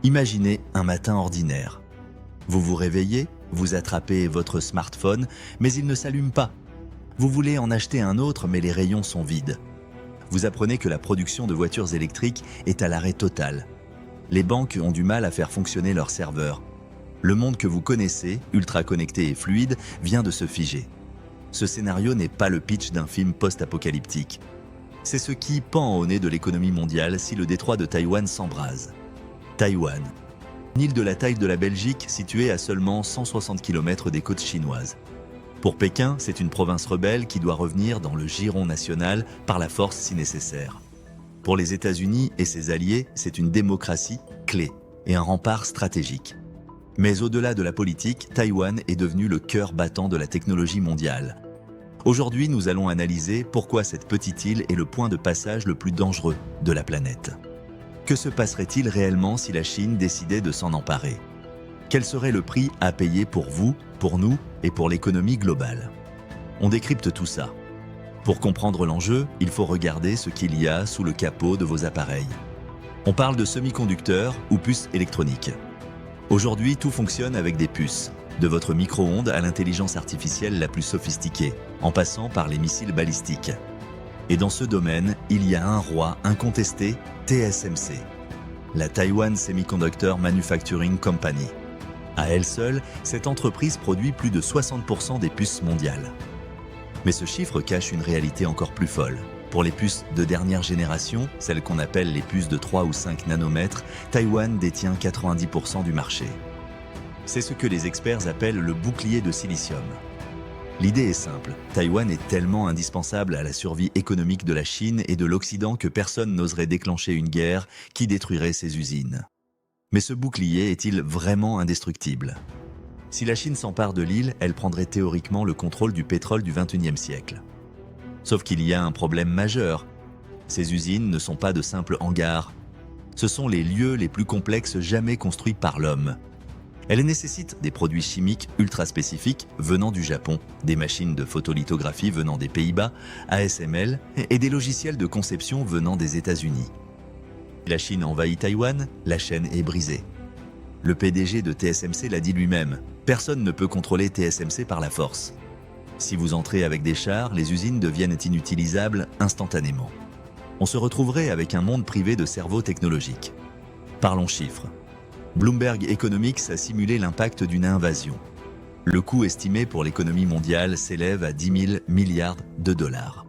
Imaginez un matin ordinaire. Vous vous réveillez, vous attrapez votre smartphone, mais il ne s'allume pas. Vous voulez en acheter un autre, mais les rayons sont vides. Vous apprenez que la production de voitures électriques est à l'arrêt total. Les banques ont du mal à faire fonctionner leurs serveurs. Le monde que vous connaissez, ultra connecté et fluide, vient de se figer. Ce scénario n'est pas le pitch d'un film post-apocalyptique. C'est ce qui pend au nez de l'économie mondiale si le détroit de Taïwan s'embrase. Taïwan, une île de la taille de la Belgique située à seulement 160 km des côtes chinoises. Pour Pékin, c'est une province rebelle qui doit revenir dans le giron national par la force si nécessaire. Pour les États-Unis et ses alliés, c'est une démocratie clé et un rempart stratégique. Mais au-delà de la politique, Taïwan est devenu le cœur battant de la technologie mondiale. Aujourd'hui, nous allons analyser pourquoi cette petite île est le point de passage le plus dangereux de la planète. Que se passerait-il réellement si la Chine décidait de s'en emparer? Quel serait le prix à payer pour vous, pour nous et pour l'économie globale? On décrypte tout ça. Pour comprendre l'enjeu, il faut regarder ce qu'il y a sous le capot de vos appareils. On parle de semi-conducteurs ou puces électroniques. Aujourd'hui, tout fonctionne avec des puces, de votre micro-ondes à l'intelligence artificielle la plus sophistiquée, en passant par les missiles balistiques. Et dans ce domaine, il y a un roi incontesté, TSMC, la Taiwan Semiconductor Manufacturing Company. À elle seule, cette entreprise produit plus de 60% des puces mondiales. Mais ce chiffre cache une réalité encore plus folle. Pour les puces de dernière génération, celles qu'on appelle les puces de 3 ou 5 nanomètres, Taïwan détient 90% du marché. C'est ce que les experts appellent le bouclier de silicium. L'idée est simple, Taïwan est tellement indispensable à la survie économique de la Chine et de l'Occident que personne n'oserait déclencher une guerre qui détruirait ses usines. Mais ce bouclier est-il vraiment indestructible? Si la Chine s'empare de l'île, elle prendrait théoriquement le contrôle du pétrole du XXIe siècle. Sauf qu'il y a un problème majeur. Ces usines ne sont pas de simples hangars. Ce sont les lieux les plus complexes jamais construits par l'homme. Elles nécessitent des produits chimiques ultra spécifiques venant du Japon, des machines de photolithographie venant des Pays-Bas, ASML et des logiciels de conception venant des États-Unis. La Chine envahit Taïwan, la chaîne est brisée. Le PDG de TSMC l'a dit lui-même, personne ne peut contrôler TSMC par la force. Si vous entrez avec des chars, les usines deviennent inutilisables instantanément. On se retrouverait avec un monde privé de cerveaux technologiques. Parlons chiffres. Bloomberg Economics a simulé l'impact d'une invasion. Le coût estimé pour l'économie mondiale s'élève à 10 000 milliards de dollars.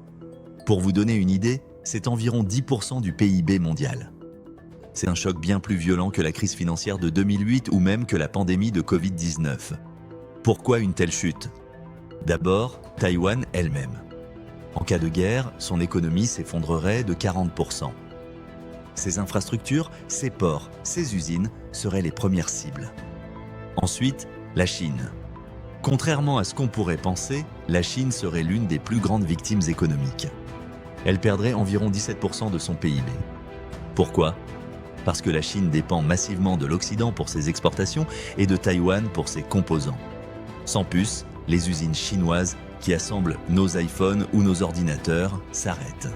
Pour vous donner une idée, c'est environ 10% du PIB mondial. C'est un choc bien plus violent que la crise financière de 2008 ou même que la pandémie de Covid-19. Pourquoi une telle chute? D'abord, Taïwan elle-même. En cas de guerre, son économie s'effondrerait de 40%. Ses infrastructures, ses ports, ses usines seraient les premières cibles. Ensuite, la Chine. Contrairement à ce qu'on pourrait penser, la Chine serait l'une des plus grandes victimes économiques. Elle perdrait environ 17% de son PIB. Pourquoi? Parce que la Chine dépend massivement de l'Occident pour ses exportations et de Taïwan pour ses composants. Sans puces, les usines chinoises qui assemblent nos iPhones ou nos ordinateurs s'arrêtent.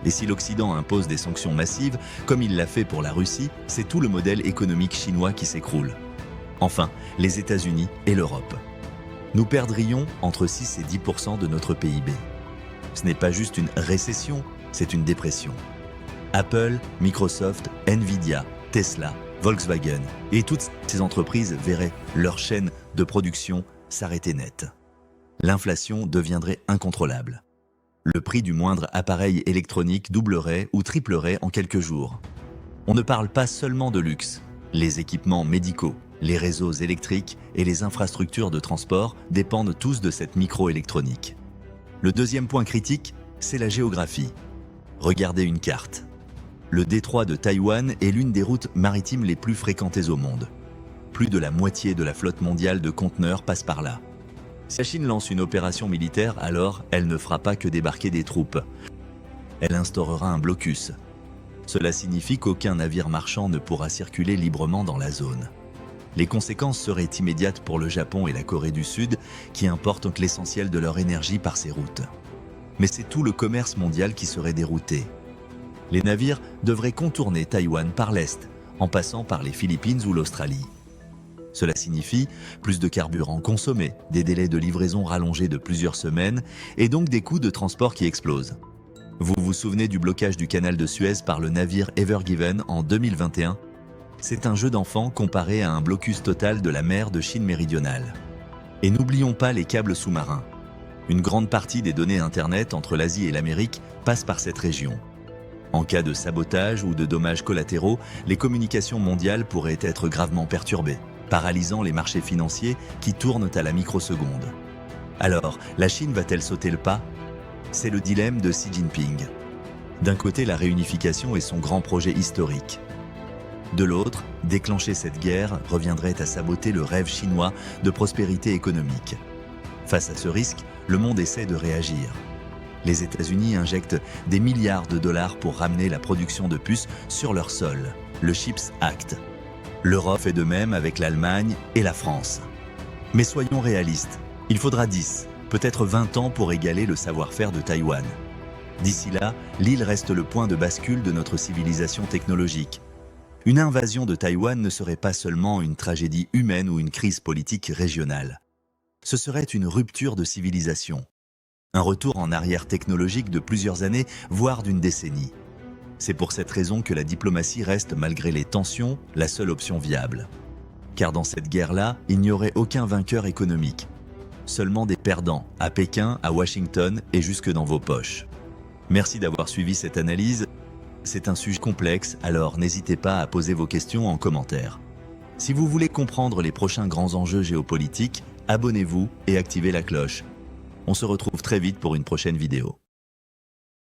Et si l'Occident impose des sanctions massives, comme il l'a fait pour la Russie, c'est tout le modèle économique chinois qui s'écroule. Enfin, les États-Unis et l'Europe. Nous perdrions entre 6 et 10% de notre PIB. Ce n'est pas juste une récession, c'est une dépression. Apple, Microsoft, Nvidia, Tesla, Volkswagen et toutes ces entreprises verraient leur chaîne de production s'arrêter net. L'inflation deviendrait incontrôlable. Le prix du moindre appareil électronique doublerait ou triplerait en quelques jours. On ne parle pas seulement de luxe. Les équipements médicaux, les réseaux électriques et les infrastructures de transport dépendent tous de cette microélectronique. Le deuxième point critique, c'est la géographie. Regardez une carte. Le détroit de Taïwan est l'une des routes maritimes les plus fréquentées au monde. Plus de la moitié de la flotte mondiale de conteneurs passe par là. Si la Chine lance une opération militaire, alors elle ne fera pas que débarquer des troupes. Elle instaurera un blocus. Cela signifie qu'aucun navire marchand ne pourra circuler librement dans la zone. Les conséquences seraient immédiates pour le Japon et la Corée du Sud, qui importent l'essentiel de leur énergie par ces routes. Mais c'est tout le commerce mondial qui serait dérouté. Les navires devraient contourner Taïwan par l'est, en passant par les Philippines ou l'Australie. Cela signifie plus de carburant consommé, des délais de livraison rallongés de plusieurs semaines et donc des coûts de transport qui explosent. Vous vous souvenez du blocage du canal de Suez par le navire Ever Given en 2021 ? C'est un jeu d'enfant comparé à un blocus total de la mer de Chine méridionale. Et n'oublions pas les câbles sous-marins. Une grande partie des données Internet entre l'Asie et l'Amérique passe par cette région. En cas de sabotage ou de dommages collatéraux, les communications mondiales pourraient être gravement perturbées, paralysant les marchés financiers qui tournent à la microseconde. Alors, la Chine va-t-elle sauter le pas ? C'est le dilemme de Xi Jinping. D'un côté, la réunification est son grand projet historique. De l'autre, déclencher cette guerre reviendrait à saboter le rêve chinois de prospérité économique. Face à ce risque, le monde essaie de réagir. Les États-Unis injectent des milliards de dollars pour ramener la production de puces sur leur sol, le CHIPS Act. L'Europe fait de même avec l'Allemagne et la France. Mais soyons réalistes, il faudra 10, peut-être 20 ans pour égaler le savoir-faire de Taïwan. D'ici là, l'île reste le point de bascule de notre civilisation technologique. Une invasion de Taïwan ne serait pas seulement une tragédie humaine ou une crise politique régionale. Ce serait une rupture de civilisation. Un retour en arrière technologique de plusieurs années, voire d'une décennie. C'est pour cette raison que la diplomatie reste, malgré les tensions, la seule option viable. Car dans cette guerre-là, il n'y aurait aucun vainqueur économique. Seulement des perdants, à Pékin, à Washington et jusque dans vos poches. Merci d'avoir suivi cette analyse. C'est un sujet complexe, alors n'hésitez pas à poser vos questions en commentaire. Si vous voulez comprendre les prochains grands enjeux géopolitiques, abonnez-vous et activez la cloche. On se retrouve très vite pour une prochaine vidéo.